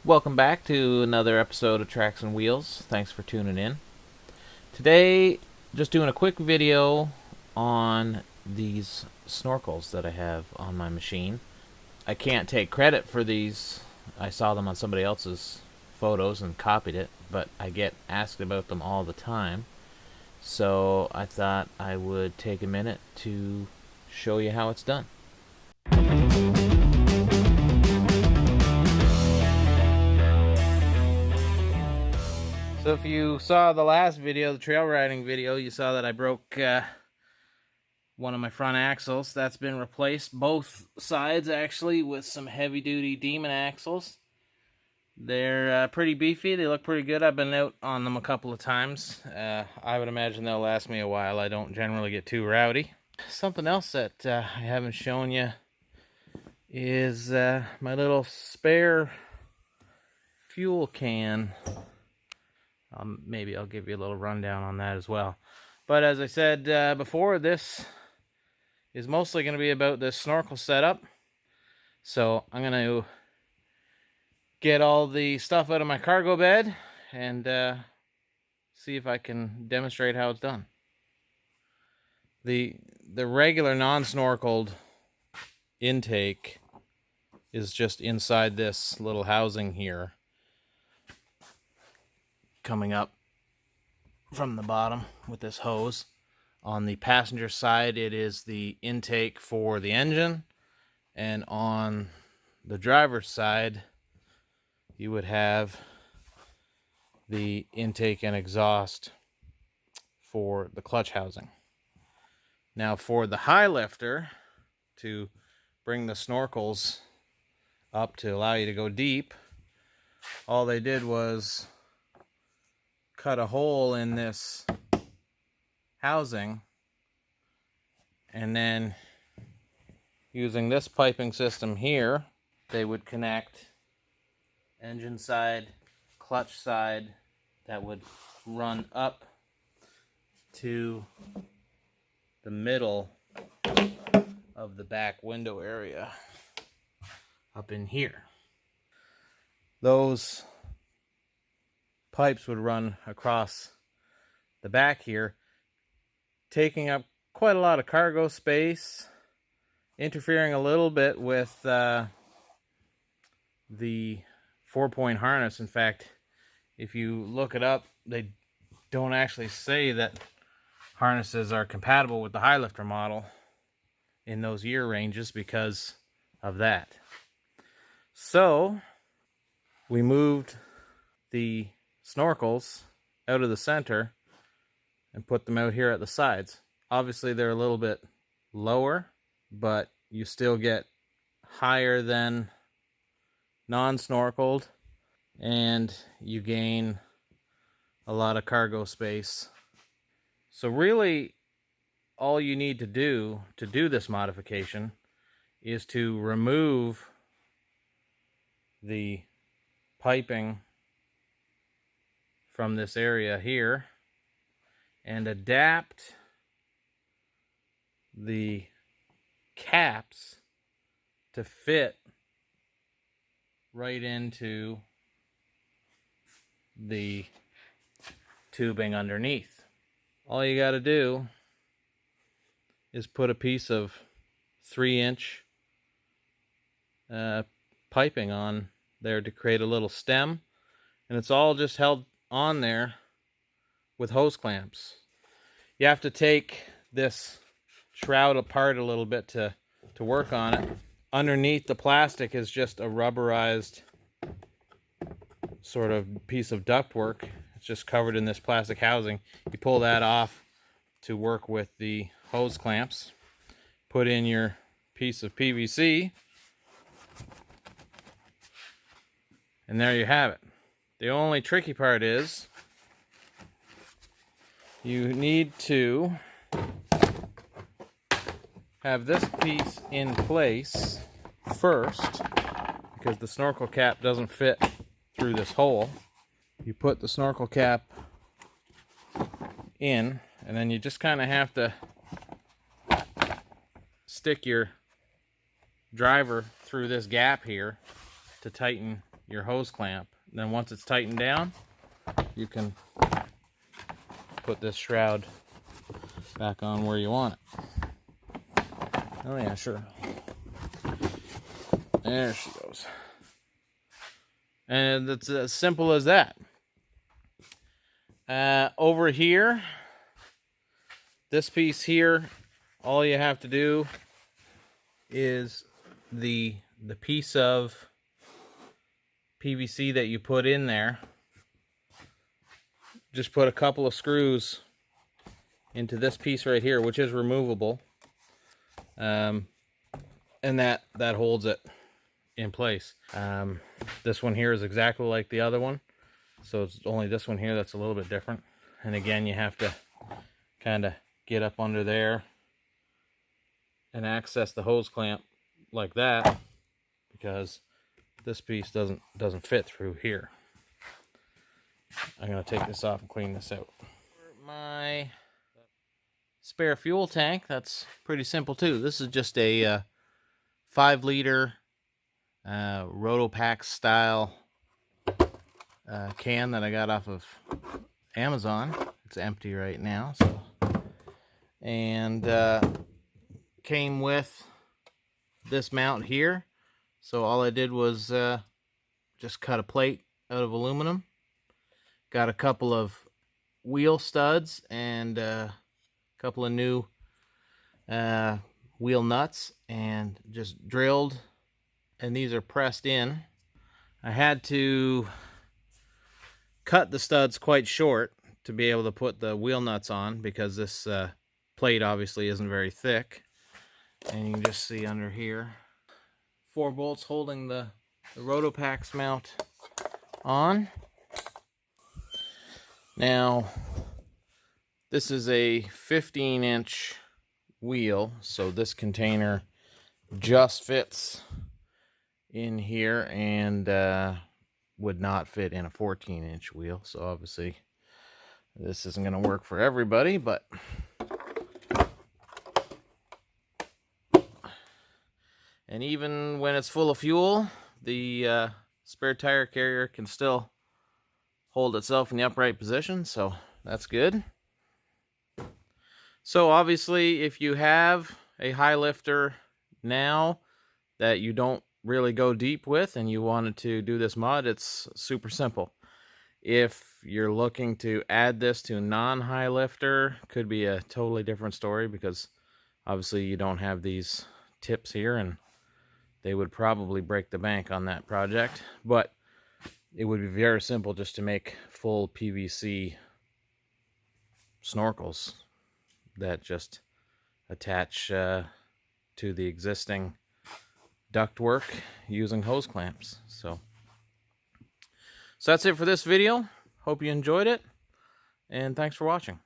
Welcome back to another episode of Tracks and Wheels. Thanks for tuning in. Today, just doing a quick video on these snorkels that I have on my machine. I can't take credit for these. I saw them on somebody else's photos and copied it, but I get asked about them all the time. So I thought I would take a minute to show you how it's done. So if you saw the last video, the trail riding video, you saw that I broke one of my front axles. That's been replaced, both sides actually, with some heavy duty Demon axles. They're pretty beefy, they look pretty good. I've been out on them a couple of times. I would imagine they'll last me a while. I don't generally get too rowdy. Something else that I haven't shown you is my little spare fuel can. Maybe I'll give you a little rundown on that as well. But as I said before, this is mostly going to be about this snorkel setup. So I'm going to get all the stuff out of my cargo bed and see if I can demonstrate how it's done. The regular non-snorkeled intake is just inside this little housing here, coming up from the bottom with this hose. On the passenger side, it is the intake for the engine, and on the driver's side, you would have the intake and exhaust for the clutch housing. Now for the Highlifter, to bring the snorkels up to allow you to go deep, all they did was cut a hole in this housing, and then using this piping system here, they would connect engine side, clutch side, that would run up to the middle of the back window area up in here. Those pipes would run across the back here, taking up quite a lot of cargo space, interfering a little bit with the 4-point harness. In fact, if you look it up, they don't actually say that harnesses are compatible with the Highlifter model in those year ranges because of that. So we moved the snorkels out of the center and put them out here at the sides. Obviously they're a little bit lower, but you still get higher than non-snorkeled, and you gain a lot of cargo space. So really all you need to do this modification is to remove the piping from this area here and adapt the caps to fit right into the tubing underneath. All you got to do is put a piece of 3-inch piping on there to create a little stem, and it's all just held on there with hose clamps. You have to take this shroud apart a little bit to work on it. Underneath the plastic is just a rubberized sort of piece of ductwork. It's just covered in this plastic housing. You pull that off to work with the hose clamps. Put in your piece of PVC, and there you have it. The only tricky part is you need to have this piece in place first, because the snorkel cap doesn't fit through this hole. You put the snorkel cap in, and then you just kind of have to stick your driver through this gap here to tighten your hose clamp. Then once it's tightened down, you can put this shroud back on where you want it. Oh yeah, sure. There she goes. And it's as simple as that. Over here, this piece here, all you have to do is the piece of PVC that you put in there. Just put a couple of screws into this piece right here, which is removable, and that holds it in place. This one here is exactly like the other one, so it's only this one here that's a little bit different. And again, you have to kind of get up under there and access the hose clamp like that, because this piece doesn't fit through here. I'm going to take this off and clean this out. My spare fuel tank, that's pretty simple too. This is just a 5-liter Rotopax style can that I got off of Amazon. It's empty right now, so. And came with this mount here. So all I did was just cut a plate out of aluminum. Got a couple of wheel studs and a couple of new wheel nuts, and just drilled, and these are pressed in. I had to cut the studs quite short to be able to put the wheel nuts on, because this plate obviously isn't very thick. And you can just see under here 4 bolts holding the Rotopax mount on. Now, this is a 15-inch wheel, so this container just fits in here and would not fit in a 14-inch wheel. So obviously this isn't going to work for everybody, but and even when it's full of fuel, the spare tire carrier can still hold itself in the upright position, so that's good. So obviously, if you have a Highlifter now that you don't really go deep with and you wanted to do this mod, it's super simple. If you're looking to add this to non-Highlifter, could be a totally different story, because obviously you don't have these tips here and they would probably break the bank on that project. But it would be very simple just to make full PVC snorkels that just attach to the existing ductwork using hose clamps. So that's it for this video. Hope you enjoyed it, and thanks for watching.